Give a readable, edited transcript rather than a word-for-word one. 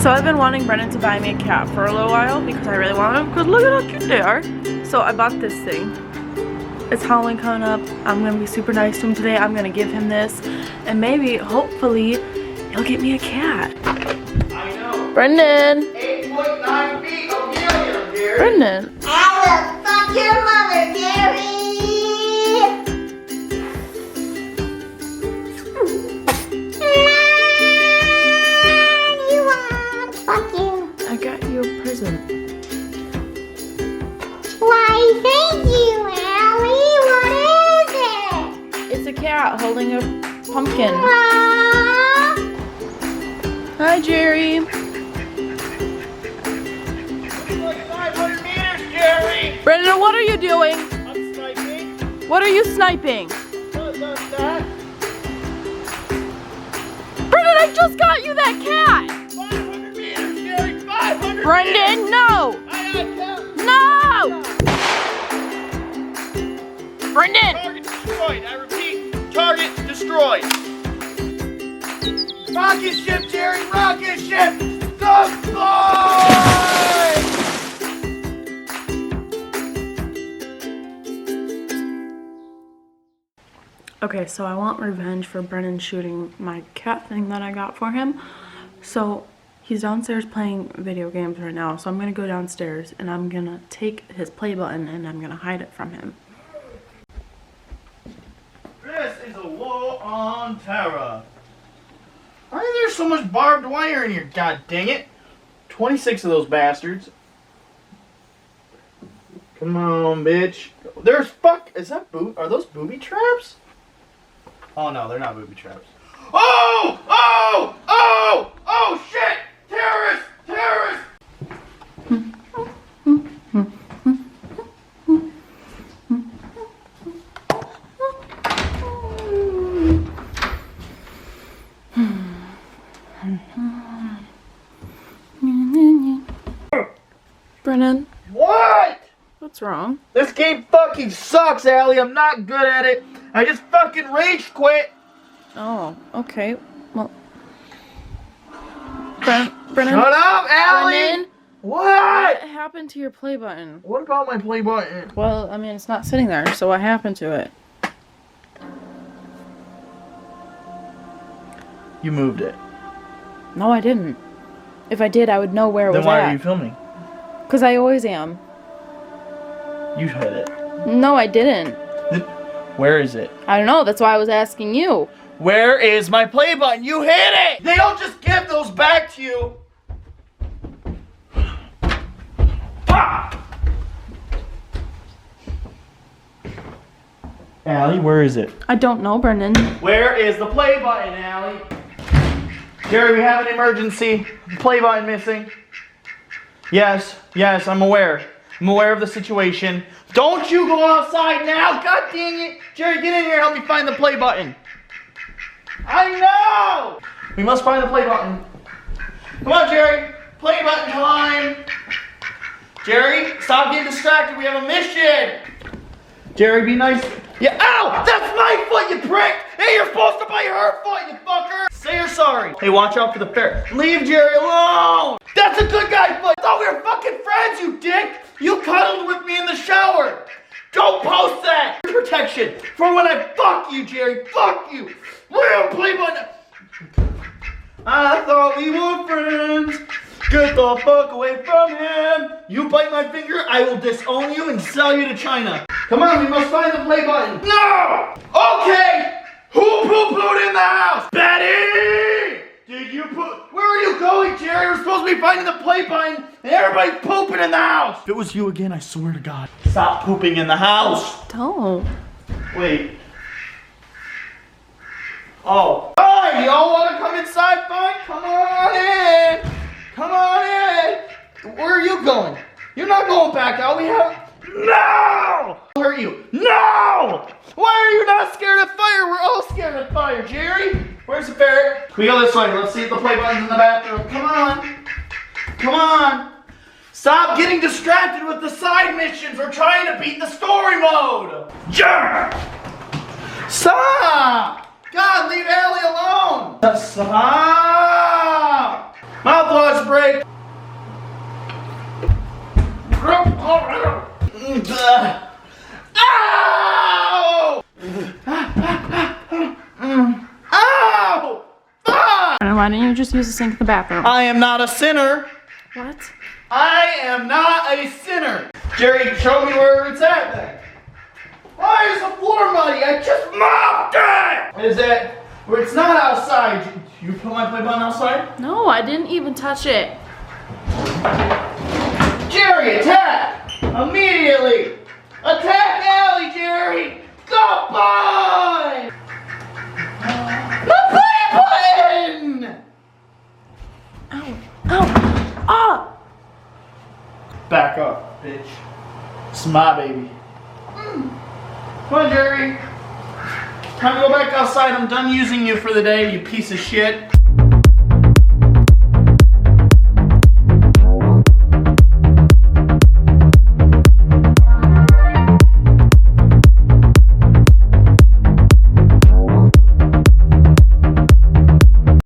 So I've been wanting Brennan to buy me a cat for a little while because I really want them, because look at how cute they are. So I bought this thing. It's Halloween coming up. I'm going to be super nice to him today. I'm going to give him this and maybe, hopefully, he'll get me a cat. I know. Brendan. 8.9 feet of helium, Gary. Brendan. I will fuck your mother, Gary! Fuck you. I got you a present. Why, thank you, Allie. What is it? It's a cat holding a pumpkin. Aw. Hi, Jerry. Like 500 meters, Jerry. Brendan, what are you doing? I'm sniping. What are you sniping? That. Brendan, I just got you that cat. 500 meters, Jerry. 500 Brendan, no. I got count. No. Brendan. Target destroyed. I repeat, target destroyed. Rocket ship, Jerry. Rocket ship. Deploy! Okay, so I want revenge for Brennan shooting my cat thing that I got for him. So he's downstairs playing video games right now. So I'm gonna go downstairs and I'm gonna take his play button and I'm gonna hide it from him. This is a war on terror. Why is there so much barbed wire in here? God dang it. 26 of those bastards. Come on, bitch. There's is that are those booby traps? Oh no, they're not booby traps. Oh! Oh! Oh! Oh shit! Terrorists! Terrorists! Brennan, What? what's wrong? This game fucking sucks, Allie. I'm not good at it. I just fucking rage quit. Oh, okay. Well, Brennan. Shut up, Allie. Brennan, What? what happened to your play button? What about my play button? Well, I mean, it's not sitting there, so what happened to it? You moved it. No, I didn't. If I did, I would know where it Then was why at. are you filming? Because I always am. You hit it. No, I didn't. Where is it? I don't know. That's why I was asking you. Where is my play button? You hit it! They don't just give those back to you. Ah! Allie, where is it? I don't know, Brendan. Where is the play button, Allie? Jerry, we have an emergency. Play button missing. Yes, I'm aware. I'm aware of the situation. Don't you go outside now! God dang it! Jerry, get in here and help me find the play button. I know! We must find the play button. Come on, Jerry. Play button time. Jerry, stop getting distracted. We have a mission. Jerry, be nice. Yeah, ow! That's my foot, you prick! Hey, you're supposed to bite her foot, you fucker! Say you're sorry. Hey, watch out for the ferret. Leave Jerry alone! That's a good guy foot! I thought we were fucking friends, you dick! You cuddled with me in the shower! Don't post that! Protection for when I fuck you, Jerry! Fuck you! Real play button! I thought we were friends! Get the fuck away from him! You bite my finger, I will disown you and sell you to China. Come on, we must find the play button. No! Okay! Who poo-pooed in the house? Betty! Did you poop? Where are you going, Jerry? We're supposed to be finding the play button and everybody's pooping in the house. If it was you again, I swear to God. Stop pooping in the house. Don't. Wait. Oh. Hi, y'all want to come inside? Fine, come on in. Come on in. Where are you going? You're not going back out. We have... No! I'll hurt you. No! Why are you not scared of fire? We're all scared of fire, Jerry. Where's the ferret? We go this way. Let's see if the play button's in the bathroom. Come on. Come on. Stop getting distracted with the side missions. We're trying to beat the story mode. Yeah! Stop! God, leave Allie alone. Stop! Mouthwash break. break. Ow! Ow! Ah! Why didn't you just use the sink in the bathroom? I am not a sinner. What? I am not a sinner. Jerry, show me where it's at then. Why is the floor muddy? I just mopped it! Is it? Where it's not outside. You put my play button outside? No, I didn't even touch it. Jerry, attack! Immediately! Attack Allie, Jerry! Go boy! The play button! Ow. Ow. Ah! Back up, bitch. It's my baby. Come on, Jerry. Time to go back outside. I'm done using you for the day, you piece of shit.